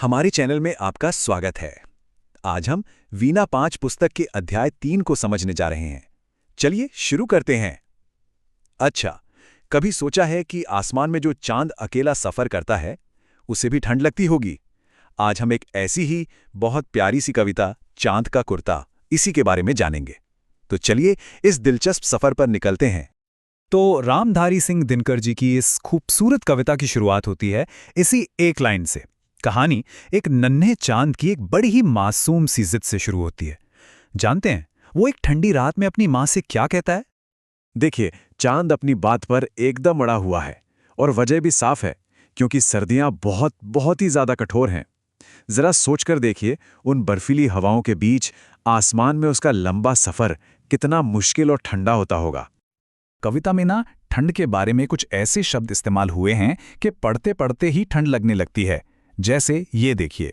हमारे चैनल में आपका स्वागत है। आज हम वीणा 5 पुस्तक के अध्याय 3 को समझने जा रहे हैं। चलिए शुरू करते हैं। अच्छा, कभी सोचा है कि आसमान में जो चांद अकेला सफर करता है उसे भी ठंड लगती होगी? आज हम एक ऐसी ही बहुत प्यारी सी कविता चांद का कुर्ता इसी के बारे में जानेंगे। तो चलिए इस दिलचस्प सफर पर निकलते हैं। तो रामधारी सिंह दिनकर जी की इस खूबसूरत कविता की शुरुआत होती है इसी एक लाइन से। कहानी एक नन्हे चांद की एक बड़ी ही मासूम सी जिद से शुरू होती है। जानते हैं वो एक ठंडी रात में अपनी माँ से क्या कहता है? देखिए, चांद अपनी बात पर एकदम अड़ा हुआ है और वजह भी साफ है, क्योंकि सर्दियां बहुत बहुत ही ज्यादा कठोर हैं। जरा सोचकर देखिए, उन बर्फीली हवाओं के बीच आसमान में उसका लंबा सफर कितना मुश्किल और ठंडा होता होगा। कविता में ना ठंड के बारे में कुछ ऐसे शब्द इस्तेमाल हुए हैं कि पढ़ते पढ़ते ही ठंड लगने लगती है। जैसे ये देखिए,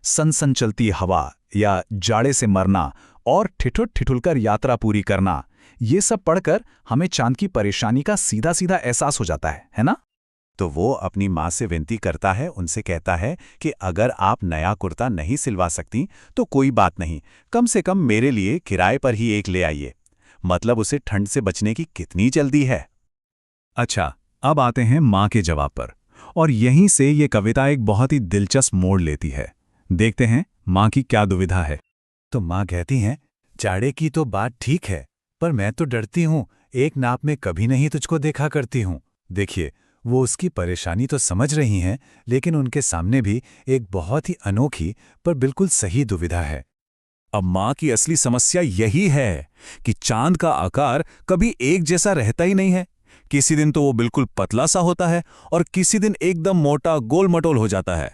सन चलती हवा या जाड़े से मरना और ठिठुर ठिठुलकर यात्रा पूरी करना, ये सब पढ़कर हमें चांद की परेशानी का सीधा सीधा एहसास हो जाता है ना? तो वो अपनी माँ से विनती करता है, उनसे कहता है कि अगर आप नया कुर्ता नहीं सिलवा सकती तो कोई बात नहीं, कम से कम मेरे लिए किराए पर ही एक ले आइए। मतलब उसे ठंड से बचने की कितनी जल्दी है। अच्छा, अब आते हैं माँ के जवाब पर, और यहीं से ये कविता एक बहुत ही दिलचस्प मोड़ लेती है। देखते हैं माँ की क्या दुविधा है। तो माँ कहती हैं, जाड़े की तो बात ठीक है, पर मैं तो डरती हूँ, एक नाप में कभी नहीं तुझको देखा करती हूँ। देखिए, वो उसकी परेशानी तो समझ रही हैं, लेकिन उनके सामने भी एक बहुत ही अनोखी पर बिल्कुल सही दुविधा है। अब माँ की असली समस्या यही है कि चांद का आकार कभी एक जैसा रहता ही नहीं है। किसी दिन तो वो बिल्कुल पतला सा होता है और किसी दिन एकदम मोटा गोल मटोल हो जाता है।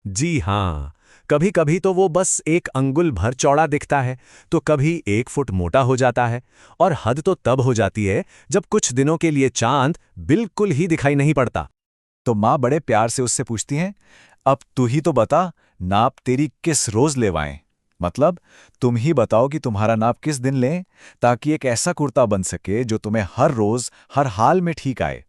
जी हाँ, कभी कभी तो वो बस 1 अंगुल भर चौड़ा दिखता है, तो कभी 1 फुट मोटा हो जाता है। और हद तो तब हो जाती है जब कुछ दिनों के लिए चांद बिल्कुल ही दिखाई नहीं पड़ता। तो माँ बड़े प्यार से उससे पूछती हैं, अब तू ही तो बता, नाप तेरी किस रोज लेवाएं? मतलब तुम ही बताओ कि तुम्हारा नाप किस दिन लें, ताकि एक ऐसा कुर्ता बन सके जो तुम्हें हर रोज हर हाल में ठीक आए।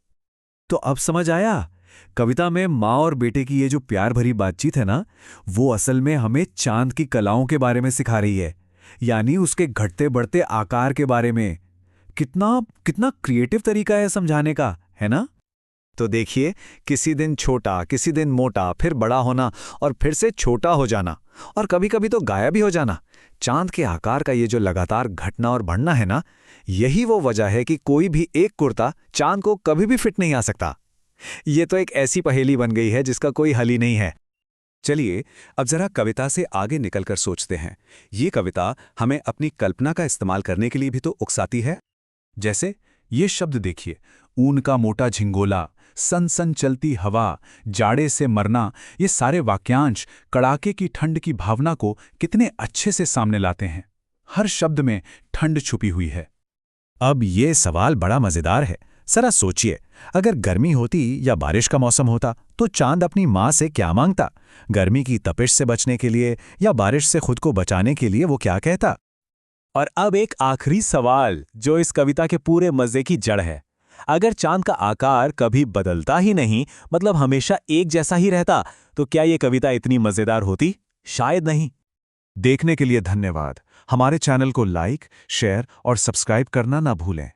तो अब समझ आया, कविता में माँ और बेटे की ये जो प्यार भरी बातचीत है ना, वो असल में हमें चांद की कलाओं के बारे में सिखा रही है, यानी उसके घटते बढ़ते आकार के बारे में। कितना कितना क्रिएटिव तरीका है समझाने का, है ना? तो देखिए, किसी दिन छोटा, किसी दिन मोटा, फिर बड़ा होना और फिर से छोटा हो जाना, और कभी कभी तो गायब भी हो जाना। चांद के आकार का ये जो लगातार घटना और बढ़ना है ना, यही वो वजह है कि कोई भी एक कुर्ता चांद को कभी भी फिट नहीं आ सकता। ये तो एक ऐसी पहेली बन गई है जिसका कोई हल ही नहीं है। चलिए अब जरा कविता से आगे निकलकर सोचते हैं। ये कविता हमें अपनी कल्पना का इस्तेमाल करने के लिए भी तो उकसाती है। जैसे ये शब्द देखिए, ऊन का मोटा झिंगोला, सन चलती हवा, जाड़े से मरना, ये सारे वाक्यांश कड़ाके की ठंड की भावना को कितने अच्छे से सामने लाते हैं। हर शब्द में ठंड छुपी हुई है। अब ये सवाल बड़ा मजेदार है। जरा सोचिए, अगर गर्मी होती या बारिश का मौसम होता तो चांद अपनी माँ से क्या मांगता? गर्मी की तपिश से बचने के लिए या बारिश से खुद को बचाने के लिए वो क्या कहता? और अब एक आखिरी सवाल जो इस कविता के पूरे मजे की जड़ है। अगर चांद का आकार कभी बदलता ही नहीं, मतलब हमेशा एक जैसा ही रहता, तो क्या ये कविता इतनी मजेदार होती? शायद नहीं। देखने के लिए धन्यवाद। हमारे चैनल को लाइक, शेयर और सब्सक्राइब करना ना भूलें।